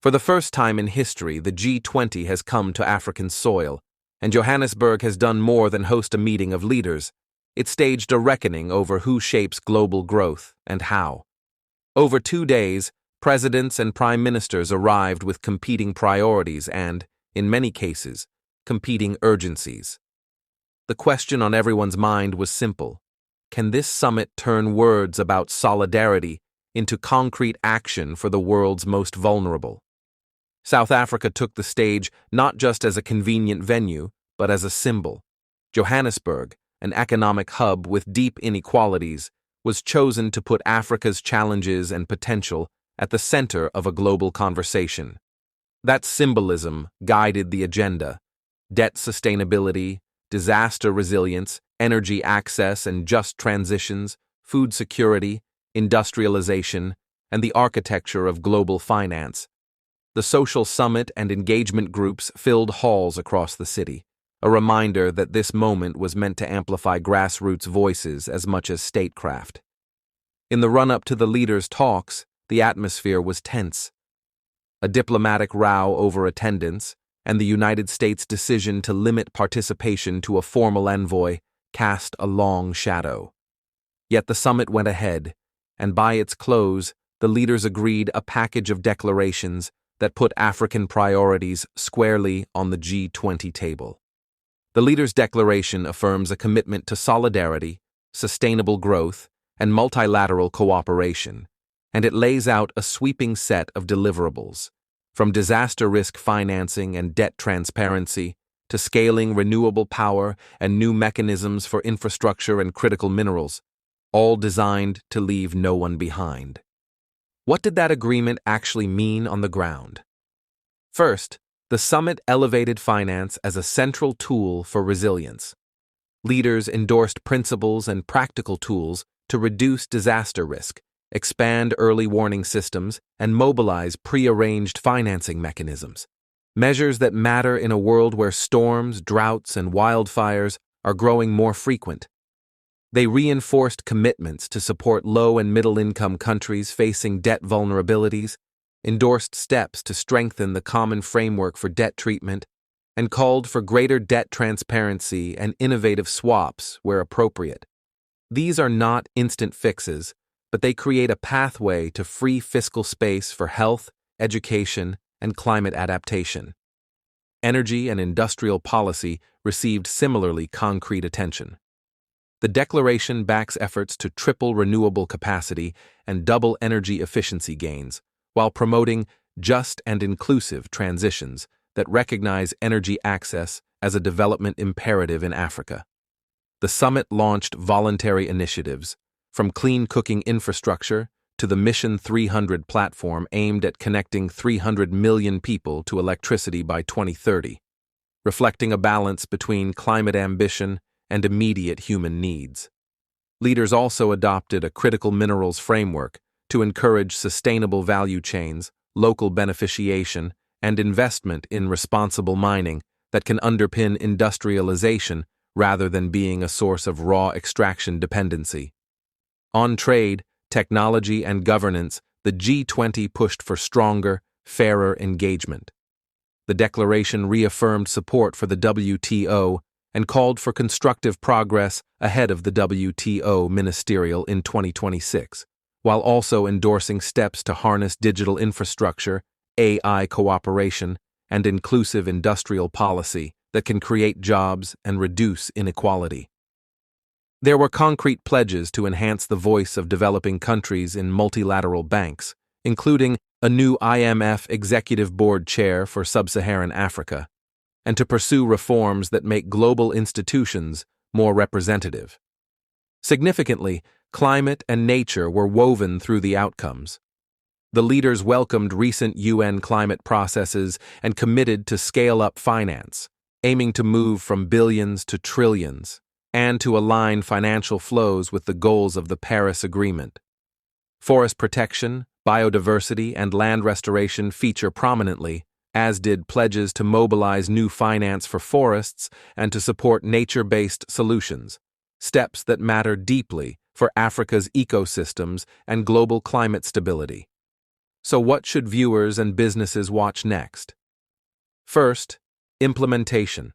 For the first time in history, the G20 has come to African soil, and Johannesburg has done more than host a meeting of leaders. It staged a reckoning over who shapes global growth and how. Over 2 days, presidents and prime ministers arrived with competing priorities and, in many cases, competing urgencies. The question on everyone's mind was simple: can this summit turn words about solidarity into concrete action for the world's most vulnerable? South Africa took the stage not just as a convenient venue, but as a symbol. Johannesburg, an economic hub with deep inequalities, was chosen to put Africa's challenges and potential at the center of a global conversation. That symbolism guided the agenda: debt sustainability, disaster resilience, energy access and just transitions, food security, industrialization, and the architecture of global finance. The social summit and engagement groups filled halls across the city, a reminder that this moment was meant to amplify grassroots voices as much as statecraft. In the run-up to the leaders' talks, the atmosphere was tense. A diplomatic row over attendance, and the United States' decision to limit participation to a formal envoy cast a long shadow. Yet the summit went ahead, and by its close, the leaders agreed a package of declarations that put African priorities squarely on the G20 table. The leaders' declaration affirms a commitment to solidarity, sustainable growth, and multilateral cooperation, and it lays out a sweeping set of deliverables, from disaster risk financing and debt transparency to scaling renewable power and new mechanisms for infrastructure and critical minerals, all designed to leave no one behind. What did that agreement actually mean on the ground? First, the summit elevated finance as a central tool for resilience. Leaders endorsed principles and practical tools to reduce disaster risk, expand early warning systems, and mobilize pre-arranged financing mechanisms, measures that matter in a world where storms, droughts, and wildfires are growing more frequent. They reinforced commitments to support low- and middle-income countries facing debt vulnerabilities, endorsed steps to strengthen the common framework for debt treatment, and called for greater debt transparency and innovative swaps where appropriate. These are not instant fixes, but they create a pathway to free fiscal space for health, education, and climate adaptation. Energy and industrial policy received similarly concrete attention. The declaration backs efforts to triple renewable capacity and double energy efficiency gains, while promoting just and inclusive transitions that recognize energy access as a development imperative in Africa. The summit launched voluntary initiatives, from clean cooking infrastructure to the Mission 300 platform aimed at connecting 300 million people to electricity by 2030, reflecting a balance between climate ambition and immediate human needs. Leaders also adopted a critical minerals framework to encourage sustainable value chains, local beneficiation, and investment in responsible mining that can underpin industrialization rather than being a source of raw extraction dependency. On trade, technology, and governance, the G20 pushed for stronger, fairer engagement. The declaration reaffirmed support for the WTO and called for constructive progress ahead of the WTO Ministerial in 2026, while also endorsing steps to harness digital infrastructure, AI cooperation, and inclusive industrial policy that can create jobs and reduce inequality. There were concrete pledges to enhance the voice of developing countries in multilateral banks, including a new IMF Executive Board Chair for Sub-Saharan Africa, and to pursue reforms that make global institutions more representative. Significantly, climate and nature were woven through the outcomes. The leaders welcomed recent UN climate processes and committed to scale up finance, aiming to move from billions to trillions, and to align financial flows with the goals of the Paris Agreement. Forest protection, biodiversity, and land restoration feature prominently, as did pledges to mobilize new finance for forests and to support nature-based solutions, steps that matter deeply for Africa's ecosystems and global climate stability. So what should viewers and businesses watch next? First, implementation.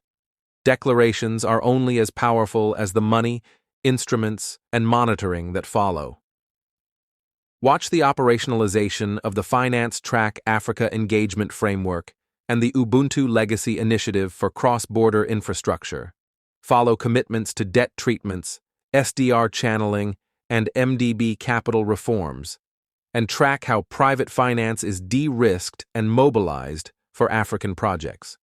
Declarations are only as powerful as the money, instruments, and monitoring that follow. Watch the operationalization of the Finance Track Africa Engagement Framework and the Ubuntu Legacy Initiative for Cross-Border Infrastructure. Follow commitments to debt treatments, SDR channeling, and MDB capital reforms, and track how private finance is de-risked and mobilized for African projects.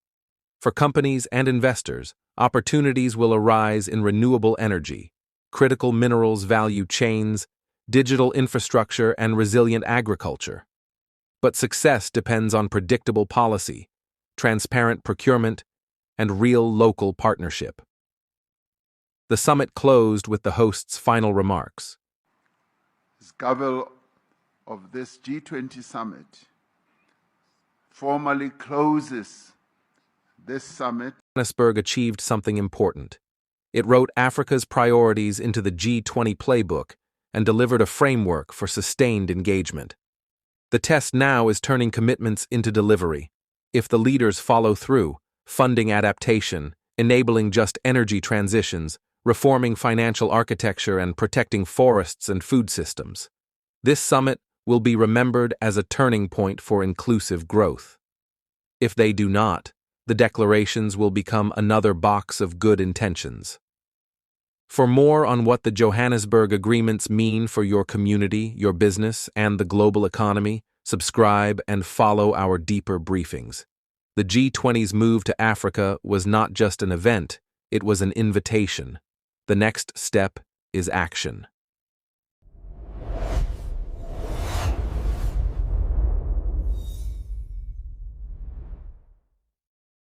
For companies and investors, opportunities will arise in renewable energy, critical minerals value chains, digital infrastructure, and resilient agriculture. But success depends on predictable policy, transparent procurement, and real local partnership. The summit closed with the host's final remarks. As gavel of this G20 Summit formally closes this summit, Johannesburg achieved something important. It wrote Africa's priorities into the G20 playbook and delivered a framework for sustained engagement. The test now is turning commitments into delivery. If the leaders follow through, funding adaptation, enabling just energy transitions, reforming financial architecture, and protecting forests and food systems, this summit will be remembered as a turning point for inclusive growth. If they do not, the declarations will become another box of good intentions. For more on what the Johannesburg agreements mean for your community, your business, and the global economy, subscribe and follow our deeper briefings. The G20's move to Africa was not just an event, it was an invitation. The next step is action.